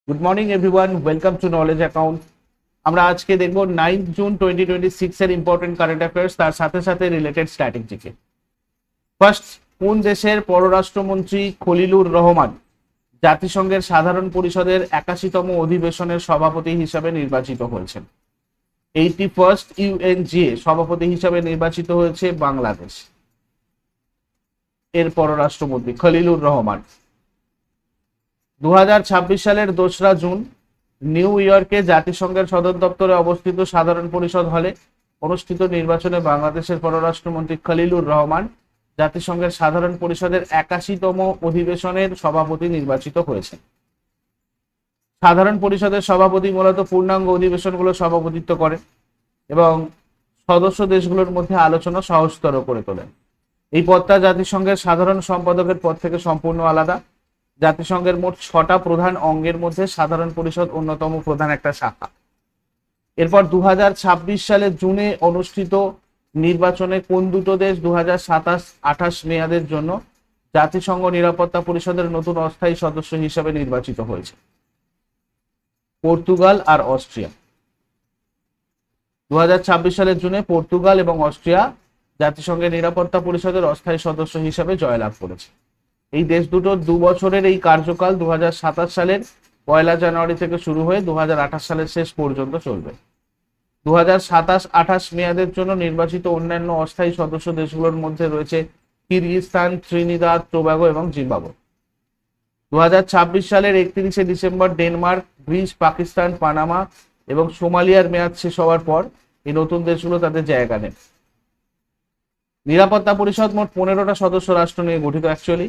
Good morning everyone, welcome to knowledge account. আমরা আজকে দেখব 9 জুন 2026 এর ইম্পর্টেন্ট কারেন্ট অ্যাফেয়ার্স, তার সাথে সাথে রিলেটেড স্ট্র্যাটেজিকে। ফার্স্ট, কোন দেশের পররাষ্ট্রমন্ত্রী খলিলুর রহমান জাতিসংঘের সাধারণ পরিষদের 81তম অধিবেশনের সভাপতি হিসাবে নির্বাচিত হয়েছেন? 81st ইউএনজিএ সভাপতি হিসাবে নির্বাচিত হয়েছে বাংলাদেশ। এর পররাষ্ট্রমন্ত্রী খলিলুর রহমান 2026 সালের 2রা জুন নিউ ইয়র্কে জাতিসংঘের সদর দপ্তরে অবস্থিত সাধারণ পরিষদ হলে অনুষ্ঠিত নির্বাচনে বাংলাদেশের পররাষ্ট্রমন্ত্রী খলিলুর রহমান জাতিসংঘের সাধারণ পরিষদের 81তম অধিবেশনের সভাপতি নির্বাচিত হয়েছেন। সাধারণ পরিষদের সভাপতি মূলত পূর্ণাঙ্গ অধিবেশনগুলো সভাপতিত্ব করেন এবং সদস্য দেশগুলোর মধ্যে আলোচনা সহজতর করে তোলেন। এই পদটা জাতিসংঘের সাধারণ সম্পাদকের পদ থেকে সম্পূর্ণ আলাদা। জাতিসংঘের মোট 6টা প্রধান অঙ্গের মধ্যে সাধারণ পরিষদ অন্যতম প্রধান একটা শাখা। এরপর 2026 সালের জুনে অনুষ্ঠিত নির্বাচনে কোন দুটো দেশ 2027-28 মেয়াদের জন্য জাতিসংঘ নিরাপত্তা পরিষদের নতুন অস্থায়ী সদস্য হিসেবে নির্বাচিত হয়েছে? পর্তুগাল আর অস্ট্রিয়া। 2026 সালের জুনে পর্তুগাল এবং অস্ট্রিয়া জাতিসংঘের নিরাপত্তা পরিষদের অস্থায়ী সদস্য হিসেবে জয়লাভ করেছে। এই দেশ দুটোর 2 বছরের এই কার্যকাল 2027 সালের 1 জানুয়ারি থেকে শুরু হয়ে 2028 সালের শেষ পর্যন্ত চলবে। 2027-28 মেয়াদের জন্য নির্বাচিত অন্যান্য অস্থায়ী সদস্য দেশগুলোর মধ্যে রয়েছে কিরগিজস্তান, ত্রিনিদাদ, টোবাগো এবং জিম্বাবুয়ে। 2026 সালের 31শে December Denmark, Greece, Pakistan, Panama এবং সোমালিয়ার মেয়াদ শেষ হওয়ার পর এই নতুন দেশগুলো তাদের জায়গা নেয়। নিরাপত্তা পরিষদ মোট 15টা সদস্য রাষ্ট্র নিয়ে গঠিত। অ্যাকচুয়ালি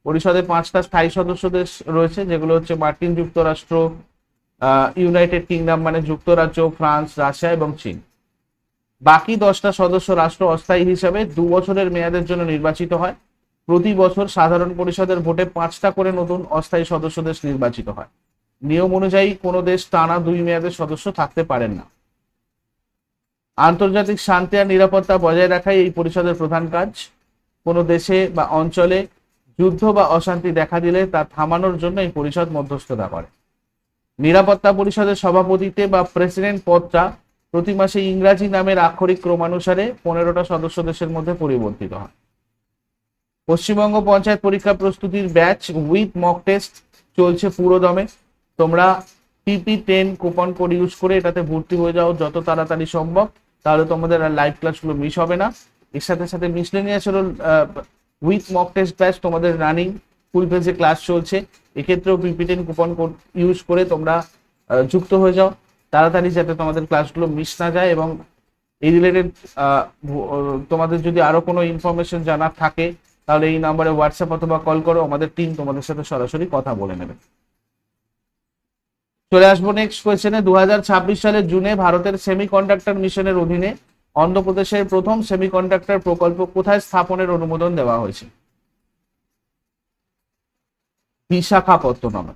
পরিষদে 5টা স্থায়ী সদস্য দেশ রয়েছে, যেগুলো হচ্ছে মার্কিন যুক্তরাষ্ট্র, ইউনাইটেড কিংডম মানে যুক্তরাজ্য, ফ্রান্স, রাশিয়া এবং চীন। বাকি 10টা সদস্য রাষ্ট্র অস্থায়ী হিসাবে 2 বছরের মেয়াদের জন্য নির্বাচিত হয়। প্রতি বছর সাধারণ পরিষদের ভোটে 5টা করে নতুন অস্থায়ী সদস্য দেশ নির্বাচিত হয়। নিয়ম অনুযায়ী কোনো দেশ টানা 2 মেয়াদের সদস্য থাকতে পারেন না। আন্তর্জাতিক শান্তি আর নিরাপত্তা বজায় রাখাই এই পরিষদের প্রধান কাজ। কোনো দেশে বা অঞ্চলে যুদ্ধ বা অশান্তি দেখা দিলে তা থামানোর জন্য এই পরিষদ মধ্যস্থতা করে। নিরাপত্তা পরিষদের সভাপতিতে বা প্রেসিডেন্ট পদটা প্রতি মাসে ইংরাজি নামের আক্ষরিক ক্রমানুসারে 15টা সদস্য দেশের মধ্যে পরিবর্তিত হয়। পশ্চিমবঙ্গ পঞ্চায়েত পরীক্ষা প্রস্তুতির ব্যাচ উইথ মক টেস্ট চলছে পুরো দমে। তোমরা PP10 কুপন কোড ইউজ করে এটাতে ভর্তি হয়ে যাও যত তাড়াতাড়ি সম্ভব, তাহলে তোমাদের আর লাইভ ক্লাসগুলো মিস হবে না। এর সাথে সাথে মিসলেনিয়াস হলো উইথ মক টেস্ট ব্যাচ তোমাদের রানিং ফুল পেজে ক্লাস চলছে। এক্ষেত্রেও PP10 কুপন কোড ইউজ করে তোমরা যুক্ত হয়ে যাও তাড়াতাড়ি, যাতে তোমাদের ক্লাসগুলো মিস না যায়। এবং এই রিলেটেড তোমাদের যদি আরো কোনো ইনফরমেশন জানার থাকে তাহলে এই নাম্বারে হোয়াটসঅ্যাপ অথবা কল করো, আমাদের টিম তোমাদের সাথে সরাসরি কথা বলে নেবে। চলে আসবো নেক্সট কোয়েশ্চেনে। 2026 সালের জুনে ভারতের সেমিকন্ডাক্টর মিশনের অধীনে অন্ধ্রপ্রদেশের প্রথম সেমিকন্ডাক্টর প্রকল্প কোথায় স্থাপনের অনুমোদন দেওয়া হয়েছে? বিশাখাপত্তনম।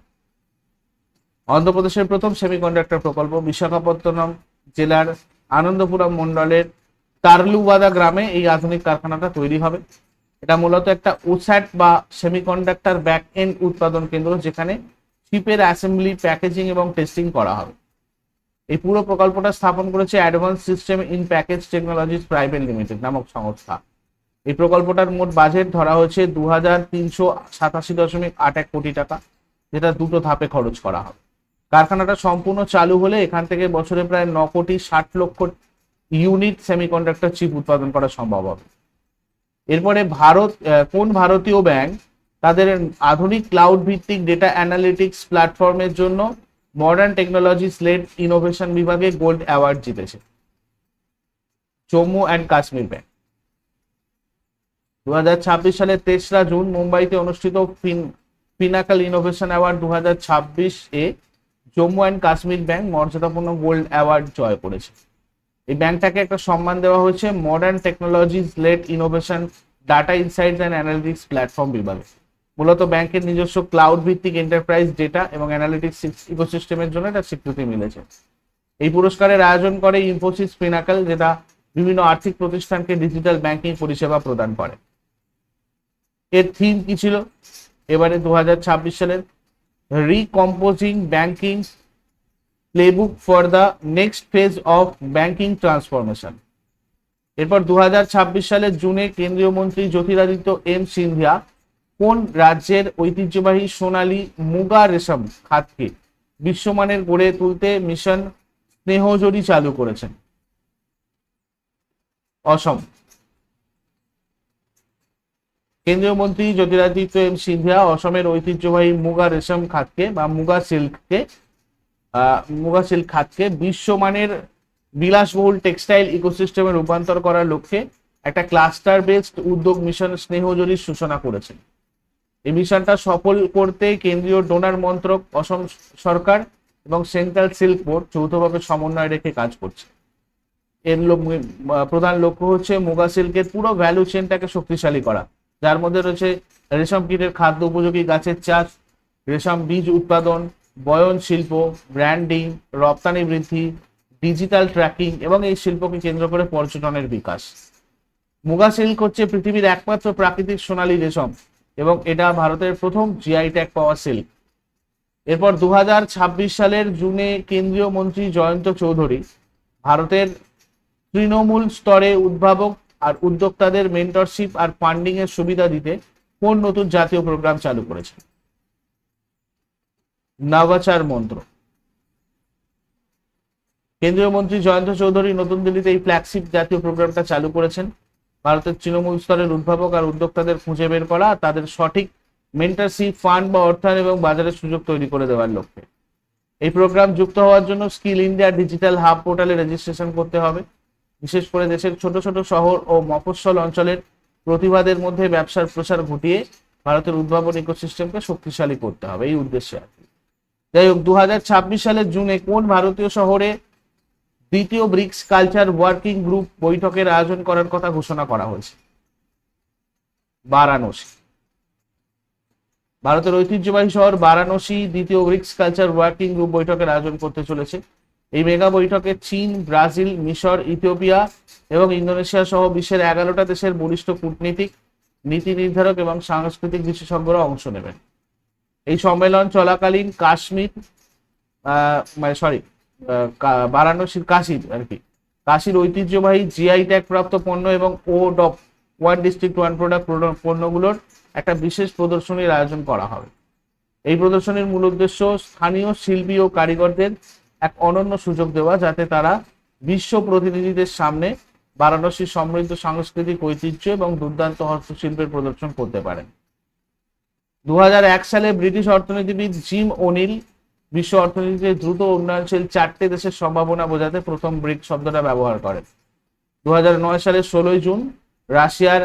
অন্ধ্রপ্রদেশের প্রথম সেমিকন্ডাক্টর প্রকল্প বিশাখাপত্তনম জেলার আনন্দপুরম মন্ডলের তারলুবাদা গ্রামে এই আধুনিক কারখানাটা তৈরি হবে। এটা মূলত একটা ওস্যাট বা সেমিকন্ডাক্টর ব্যাক এন্ড উৎপাদন কেন্দ্র, যেখানে চিপের অ্যাসেম্বলি, প্যাকেজিং এবং টেস্টিং করা হবে। এই পুরো প্রকল্পটা স্থাপন করেছে advance system in package technologies private limited নামক সংস্থা। এই প্রকল্পটার মোট বাজেট ধরা হয়েছে 2387.81 কোটি টাকা, যেটা 2টো ধাপে খরচ করা হবে। কারখানাটা সম্পূর্ণ চালু হলে এখান থেকে বছরে প্রায় 9,60,00,000 ইউনিট সেমিকন্ডাক্টর চিপ উৎপাদন করা সম্ভব হবে। এরপরে কোন ভারতীয় ব্যাংক তাদের আধুনিক ক্লাউড ভিত্তিক ডেটা অ্যানালিটিক্স প্ল্যাটফর্মের জন্য মডার্ন টেকনোলজিস লেড ইনোভেশন বিভাগে গোল্ড অ্যাওয়ার্ড জিতেছে? Jammu and Kashmir bank. 2026 সালের 3রা জুন মুম্বাইতে অনুষ্ঠিত পিনাকল ইনোভেশন অ্যাওয়ার্ড 2026 এ জম্মু অ্যান্ড কাশ্মীর ব্যাংক মর্যাদাপূর্ণ গোল্ড অ্যাওয়ার্ড জয় করেছে। এই ব্যাংকটাকে একটা সম্মান দেওয়া হয়েছে modern technologies led innovation data insights and analytics platform বিভাগে। মূলত ব্যাংকের নিজস্ব ক্লাউড ভিত্তিক এন্টারপ্রাইজ ডেটা এবং অ্যানালিটিক্স ইকোসিস্টেমের জন্য এটা স্বীকৃতি মিলেছে। এই পুরস্কারের আয়োজন করে ইনফোসিস পিনাকল, যেটা বিভিন্ন আর্থিক প্রতিষ্ঠানকে ডিজিটাল ব্যাংকিং পরিষেবা প্রদান করে। এর থিম কি ছিল এবারে 2026 সালের? Recomposing banking playbook for the next phase of banking transformation. এরপর 2026 সালের জুনে কেন্দ্রীয় মন্ত্রী জ্যোতিরাদিত্য সিন্ধিয়া কোন রাজ্যের ঐতিহ্যবাহী সোনালী মুগা রেশম খাতকে বিশ্বমানের গড়ে তুলতে মিশন স্নেহজড়ি চালু করেছেন? অসম। কেন্দ্রীয় মন্ত্রী জ্যোতিরাদিত্য সিন্ধিয়া অসমের ঐতিহ্যবাহী মুগা রেশম খাতকে বা মুগা সিল্ক খাতকে বিশ্বমানের বিলাসবহুল টেক্সটাইল ইকোসিস্টেমে রূপান্তর করার লক্ষ্যে একটা ক্লাস্টার বেসড উদ্যোগ মিশন স্নেহজড়ির সূচনা করেছেন। এই মিশনটা সফল করতে কেন্দ্রীয় ডোনার মন্ত্রক, অসম সরকার এবং সেন্ট্রাল সিল্ক বোর্ড যৌথভাবে সমন্বয় রেখে কাজ করছে। এর প্রধান লক্ষ্য হচ্ছে মুগা সিল্কের পুরো ভ্যালু চেনটাকে শক্তিশালী করা, যার মধ্যে রয়েছে রেশম কীটের খাদ্য উপযোগী গাছের চাষ, রেশম বীজ উৎপাদন, বয়ন শিল্প, ব্র্যান্ডিং, রপ্তানি বৃদ্ধি, ডিজিটাল ট্র্যাকিং এবং এই শিল্পকে কেন্দ্র করে পর্যটনের বিকাশ। মুগা সিল্ক হচ্ছে পৃথিবীর একমাত্র প্রাকৃতিক সোনালী রেশম এবং এটা ভারতের প্রথম জিআই ট্যাগ পাওয়া সিল্ক। এরপর 2026 সালের জুনে কেন্দ্রীয় মন্ত্রী জয়ন্ত চৌধুরী ভারতের তৃণমূল স্তরে উদ্ভাবক আর উদ্যোক্তাদের মেন্টরশিপ আর ফান্ডিং এর সুবিধা দিতে কোন নতুন জাতীয় প্রোগ্রাম চালু করেছে? নবাচার মন্ত্র। কেন্দ্রীয় মন্ত্রী জয়ন্ত চৌধুরী নতুন দিল্লিতে এই ফ্ল্যাগশিপ জাতীয় প্রোগ্রামটা চালু করেছেন। ভারতের তৃণমূল স্তরের উদ্ভাবক আর উদ্যোক্তাদের খুঁজে বের করা, তাদের সঠিক মেন্টরশিপ, ফান্ড বা অর্থায়ন এবং বাজারের সুযোগ তৈরি করে দেওয়ার লক্ষ্যে। এই প্রোগ্রাম যুক্ত হওয়ার জন্য স্কিল ইন্ডিয়া ডিজিটাল হাব পোর্টালে রেজিস্ট্রেশন করতে হবে। বিশেষ করে দেশের ছোট ছোট শহর ও মফস্বল অঞ্চলের প্রতিভাদের মধ্যে ব্যবসার প্রসার ঘটিয়ে ভারতের উদ্ভাবন ইকোসিস্টেমকে শক্তিশালী করতে হবে, এই উদ্দেশ্যে আর কি। যাই হোক, 2026 সালের জুনে কোন ভারতীয় শহরে দ্বিতীয় ব্রিক্স কালচার ওয়ার্কিং গ্রুপ বৈঠকের আয়োজন করার কথা ঘোষণা করা হয়েছে? বারাণসী। ভারতের ঐতিহ্যবাহী শহর বারাণসী দ্বিতীয় ব্রিক্স কালচার ওয়ার্কিং গ্রুপ বৈঠকের আয়োজন করতে চলেছে। এই মেগা বৈঠকে চীন, ব্রাজিল, মিশর, ইথিওপিয়া এবং ইন্দোনেশিয়া সহ বিশ্বের 11টা দেশের বরিষ্ঠ কূটনীতিক, নীতি নির্ধারক এবং সাংস্কৃতিক বিশেষজ্ঞরা অংশ নেবেন। এই সম্মেলন চলাকালীন বারাণসীর কাশীর ঐতিহ্যবাহী জিআই ট্যাগ প্রাপ্ত পণ্য এবং ওডপ ওয়ান ডিস্ট্রিক্ট ওয়ান প্রোডাক্ট পণ্যগুলোর একটা বিশেষ প্রদর্শনীর আয়োজন করা হবে। এই প্রদর্শনীর মূল উদ্দেশ্য স্থানীয় শিল্পী ও কারিগরদের এক অনন্য সুযোগ দেওয়া, যাতে তারা বিশ্ব প্রতিনিধিদের সামনে বারাণসীর সমৃদ্ধ সাংস্কৃতিক ঐতিহ্য এবং দুর্দান্ত হস্তশিল্পের প্রদর্শন করতে পারেন। 2001 সালে ব্রিটিশ অর্থনীতিবিদ জিম ওনিল বিশ্ব অর্থনীতিতে দ্রুত উন্নয়নশীল 4টে দেশের সম্ভাবনা বোঝাতে প্রথম ব্রিক শব্দটা ব্যবহার করেন। 2009 সালের 16 জুন রাশিয়ার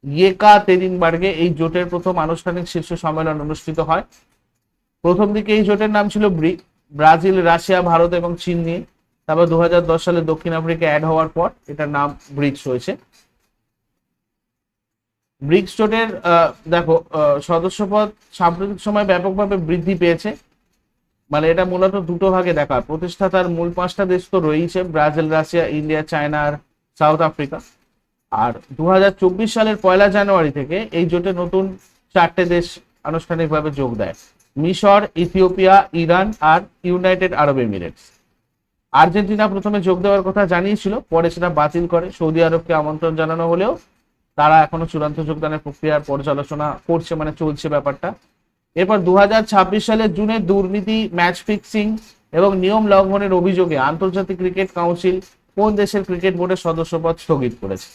ইয়েকাতেরিনবার্গে এই জোটের প্রথম আনুষ্ঠানিক শীর্ষ সম্মেলন অনুষ্ঠিত হয়। প্রথম দিকে এই জোটের নাম ছিল ব্রিক, ব্রাজিল, রাশিয়া, ভারত এবং চীন নিয়ে। তারপর 2010 সালে দক্ষিণ আফ্রিকা অ্যাড হওয়ার পর এটার নাম ব্রিক্স হয়েছে। ব্রিক্স জোটের সদস্যপদ সাম্প্রতিক সময় ব্যাপকভাবে বৃদ্ধি পেয়েছে। মানে এটা মূলত দুটো ভাগে দেখা, প্রতিষ্ঠাতার মূল 5টা দেশ তো রয়েছে, ব্রাজিল, রাশিয়া, ইন্ডিয়া, চায়না আর সাউথ আফ্রিকা। আর 2024 সালের 1 জানুয়ারি থেকে এই জোটে নতুন 4টে দেশ আনুষ্ঠানিকভাবে যোগ দেয়: মিশর, ইথিওপিয়া, ইরান আর ইউনাইটেড আরব এমিরেটস। আর্জেন্টিনা প্রথমে যোগ দেওয়ার কথা জানিয়েছিল, পরে সেটা বাতিল করে। সৌদি আরবকে আমন্ত্রণ জানানো হলেও তারা এখনো চূড়ান্ত যোগদানের প্রক্রিয়ার পর্যালোচনা করছে, মানে চলছে ব্যাপারটা। এরপর 2026 সালের জুনে দুর্নীতি, ম্যাচ ফিক্সিং এবং নিয়ম লঙ্ঘনের অভিযোগে আন্তর্জাতিক ক্রিকেট কাউন্সিল কোন দেশের ক্রিকেট বোর্ডের সদস্যপদ স্থগিত করেছে?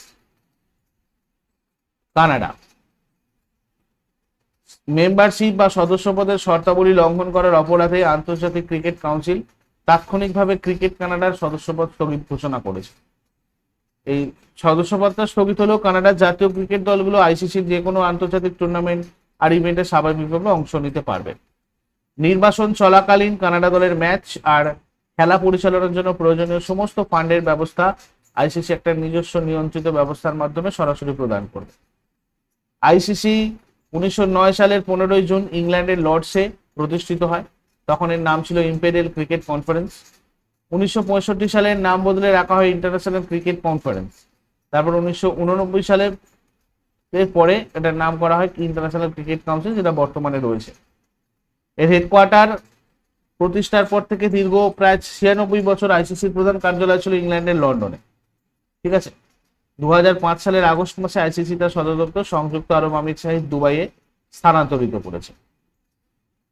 কানাডা। মেম্বারশিপ বা সদস্যপদের শর্তাবলী লঙ্ঘন করার অপরাধে আন্তর্জাতিক ক্রিকেট কাউন্সিল তাৎক্ষণিকভাবে ক্রিকেট কানাডার সদস্যপদ স্থগিত ঘোষণা করেছে। এই সদস্যপদটা স্থগিত হলেও কানাডার জাতীয় ক্রিকেট দলগুলো আইসিসির যে কোনো আন্তর্জাতিক টুর্নামেন্ট আর ইভেন্টে স্বাভাবিকভাবে অংশ নিতে পারবে। নির্বাসন চলাকালীন কানাডা দলের ম্যাচ আর খেলা পরিচালনার জন্য প্রয়োজনীয় সমস্ত ফান্ডের ব্যবস্থা আইসিসি একটা নিজস্ব নিয়ন্ত্রিত ব্যবস্থার মাধ্যমে সরাসরি প্রদান করবে। আইসিসি 1909 সালের 15 জুন ইংল্যান্ডের লর্ডসে প্রতিষ্ঠিত হয়। তখন এর নাম ছিল ইম্পেরিয়াল ক্রিকেট কনফারেন্স। 1965 সালের নাম বদলে রাখা হয় ইন্টারন্যাশনাল ক্রিকেট কনফারেন্স। তারপর 1989 সালের পরে এটার নাম করা হয় ইন্টারন্যাশনাল ক্রিকেট কাউন্সিল, যেটা বর্তমানে রয়েছে। এর হেডকোয়ার্টার প্রতিষ্ঠার পর থেকে দীর্ঘ প্রায় 96 বছর আইসিসির প্রধান কার্যালয় ছিল ইংল্যান্ডের লন্ডনে। ঠিক আছে। 2005 সালের আগস্ট মাসে আইসিসি তার সদর দপ্তর সংযুক্ত আরব আমির শাহিদ দুবাইয়ে স্থানান্তরিত করেছে।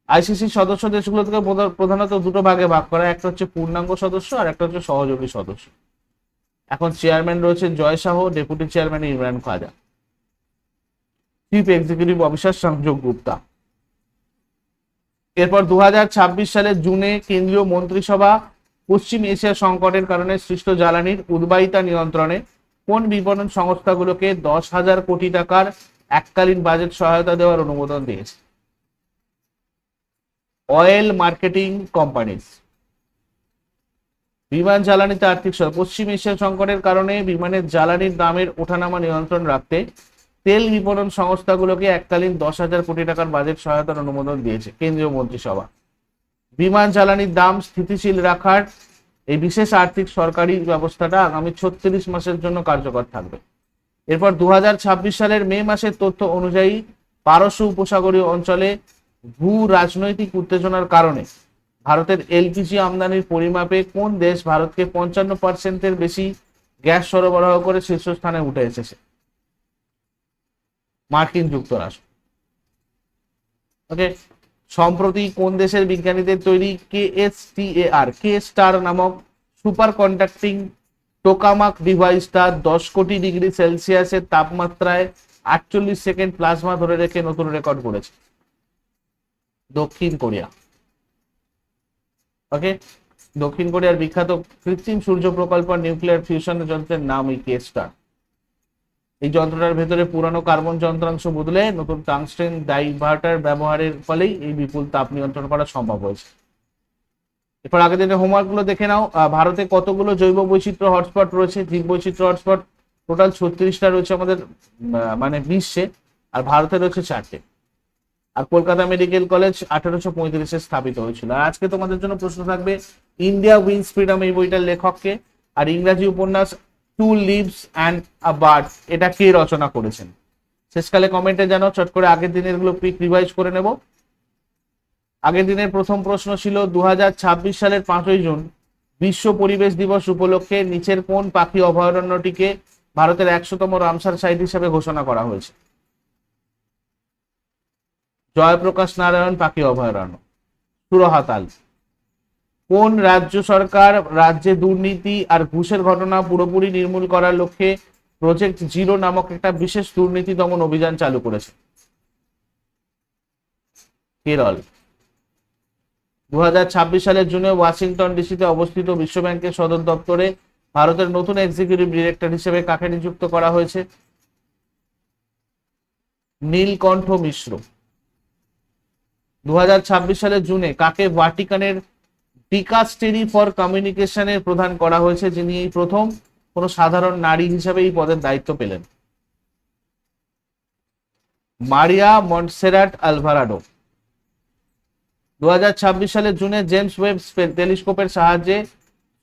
আইসিসির সদস্য দেশগুলোকে প্রধানত দুটো ভাগে ভাগ করা, একটা হচ্ছে পূর্ণাঙ্গ সদস্য আর একটা হচ্ছে সহযোগী সদস্য। এখন চেয়ারম্যান রয়েছে জয় শাহ, ডেপুটি চেয়ারম্যান ইমরান খাজা, চিফ এক্সিকিউটিভ অফিসার সংযোগ গুপ্তা। এরপর 2026 সালের জুনে কেন্দ্রীয় মন্ত্রিসভা পশ্চিম এশিয়া সংকটের কারণে সৃষ্ট জ্বালানির উদ্বায়িতা নিয়ন্ত্রণে কোন বিপণন সংস্থাগুলোকে 10,000 কোটি টাকার এককালীন বাজেট সহায়তা দেওয়ার অনুমোদন দিয়েছে? Oil marketing companies. বিমান জ্বালানিতে আর্থিক সহায়তা। পশ্চিম এশিয়া সংকটের কারণে বিমানের জ্বালানির দামের ওঠানামা নিয়ন্ত্রণ রাখতে তেল বিপণন সংস্থাগুলোকে এককালীন 10,000 কোটি টাকার বাজেট সহায়তার অনুমোদন দিয়েছে কেন্দ্রীয় মন্ত্রিসভা। বিমান জ্বালানির দাম স্থিতিশীল রাখার এই বিশেষ আর্থিক সরকারি ব্যবস্থাটা আগামী 36 মাসের জন্য কার্যকর থাকবে। এরপর 2026 সালের মে মাসের তথ্য অনুযায়ী পারস্য উপসাগরীয় অঞ্চলে ভূ রাজনৈতিক উত্তেজনার কারণে ভারতের এলপিজি আমদানির পরিমাপে কোন দেশ ভারতকে 55% বেশি গ্যাস সরবরাহ করে শীর্ষস্থানে উঠে এসেছে? মার্কিন যুক্তরাষ্ট্র। ওকে। সম্প্রতি কোন দেশের বিজ্ঞানীদের তৈরি কে স্টার নামক সুপার কন্ডাক্টিং টোকামাক ডিভাইসটা 10 কোটি ডিগ্রি সেলসিয়াসের তাপমাত্রায় 48 সেকেন্ড প্লাজমা ধরে রেখে নতুন রেকর্ড করেছে? দক্ষিণ কোরিয়া। ওকে। দক্ষিণ কোরিয়ার বিখ্যাত কৃত্রিম সূর্য প্রকল্প নিউক্লিয়ার ফিউশন যন্ত্রের নাম এই কে স্টার। এই যন্ত্রটার ভেতরে পুরানো কার্বন যন্ত্রাংশ বদলে নতুন টাংস্টেন ডাইভার্টার ব্যবহারের ফলেই এই বিপুল তাপ নিয়ন্ত্রণ করা সম্ভব হয়েছে। এরপর আগের দিনের হোমওয়ার্ক গুলো দেখে নাও। ভারতে কতগুলো জৈব বৈচিত্র্য হটস্পট রয়েছে? জীব বৈচিত্র্য হটস্পট টোটাল 36টা রয়েছে আমাদের মানে বিশ্বে, আর ভারতে রয়েছে 4টে। আর কলকাতা মেডিকেল কলেজ 1835-এ স্থাপিত হয়েছিল। আর আজকে তোমাদের জন্য প্রশ্ন থাকবে ইন্ডিয়া উইন্স ফ্রিডম এই বইটার লেখককে, আর ইংরাজি উপন্যাস two leaves and a bird এটা কে রচনা করেছেন? শেষকালে কমেন্টে জানাও। চট করে আগের দিনের গুলো কুইক রিভাইজ করে নেব। আগের দিনের প্রথম প্রশ্ন ছিল 2026 সালের 5ই জুন বিশ্ব পরিবেশ দিবস উপলক্ষে নিচের কোন পাখি অভয়ারণ্যটিকে ভারতের 100তম রামসার সাইট হিসেবে ঘোষণা করা হয়েছে? জয়প্রকাশ নারায়ণ পাখি অভয়ারণ্য। সুরহাতাল। কোন রাজ্য সরকার রাজ্যে দুর্নীতি আর ঘুষের ঘটনা পুরোপুরি নির্মূল করার লক্ষ্যে প্রজেক্ট জিরো নামক একটা বিশেষ দুর্নীতি দমন অভিযান চালু করেছে? কেরল। 2026 সালের জুনে ওয়াশিংটন ডিসিতে অবস্থিত বিশ্ব ব্যাংকের সদর দপ্তরে ভারতের নতুন এক্সিকিউটিভ ডিরেক্টর হিসেবে কাকে নিযুক্ত করা হয়েছে? নীলকণ্ঠ মিশ্র। 2026 সালের জুনে কাকে ভাটিকানের ডিকাস্টেরি ফর কমিউনিকেশনের প্রধান করা হয়েছে, যিনি এই প্রথম কোন সাধারণ নারী হিসেবে এই পদের দায়িত্ব পেলেন? মারিয়া মন্টসেরাট আলভারাডো। 2026 সালের জুনে জেমস ওয়েব টেলিস্কোপের সাহায্যে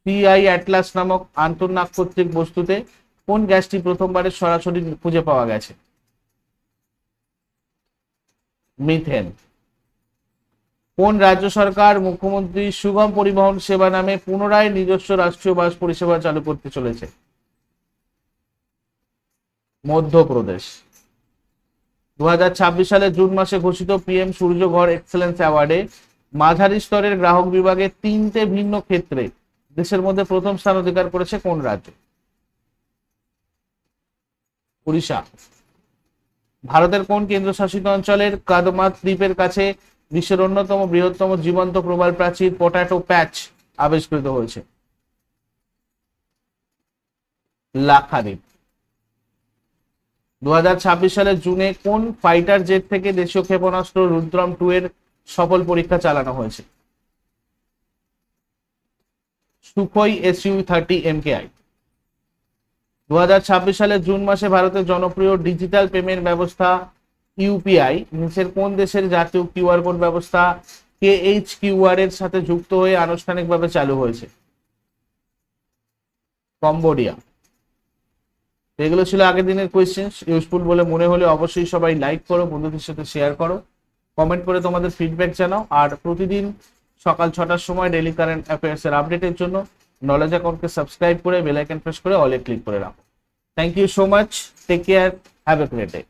সিআই অ্যাটলাস নামক আন্তঃনাক্ষত্রিক বস্তুতে কোন গ্যাসটি প্রথমবারের সরাসরি খুঁজে পাওয়া গেছে? মিথেন। কোন রাজ্য সরকার মুখ্যমন্ত্রী সুগম পরিবহন সেবা নামে পুনরায় নিজস্ব রাষ্ট্রীয় বাস পরিষেবা চালু করতে চলেছে? মধ্যপ্রদেশ। 2026 সালের জুন মাসে ঘোষিত পিএম সূর্য ঘর এক্সেলেন্স অ্যাওয়ার্ডে মাঝারি স্তরের গ্রাহক বিভাগে 3টে ভিন্ন ক্ষেত্রে দেশের মধ্যে প্রথম স্থান অধিকার করেছে কোন রাজ্য? উড়িষ্যা। ভারতের কোন কেন্দ্রশাসিত অঞ্চলের কাদমাত দ্বীপের কাছে বিশ্বের অন্যতম বৃহত্তম জীবন্ত প্রবাল প্রাচীর পটাটো প্যাচ আবিষ্কৃত হয়েছে? লাক্ষাদ্বীপ। 2026 সালের জুনে কোন ফাইটার জেট থেকে দেশীয় ক্ষেপণাস্ত্র রুদ্রম 2 এর সফল পরীক্ষা চালানো হয়েছে? Sukhoi Su-30 MKI। 2026 সালের জুন মাসে ভারতের জনপ্রিয় ডিজিটাল পেমেন্ট ব্যবস্থা ইউপিআই নিচের কোন দেশের জাতীয় কিউআর কোড ব্যবস্থা KHQR এর সাথে যুক্ত হয়ে আনুষ্ঠানিকভাবে চালু হয়েছে? কম্বোডিয়া। এগুলো ছিল আগের দিনের কোয়েশ্চেন। ইউজফুল বলে মনে হলে অবশ্যই সবাই লাইক করো, বন্ধুদের সাথে শেয়ার করো। কমেন্ট করে তোমাদের ফিডব্যাক জানাও। আর প্রতিদিন সকাল 6টার সময় ডেইলি কারেন্ট অ্যাফেয়ার্সের আপডেটের জন্য নলেজ অ্যাকাউন্টকে সাবস্ক্রাইব করে বেল আইকন প্রেস করে অলে ক্লিক করে রাখো। Thank you so much, take care, have a great day.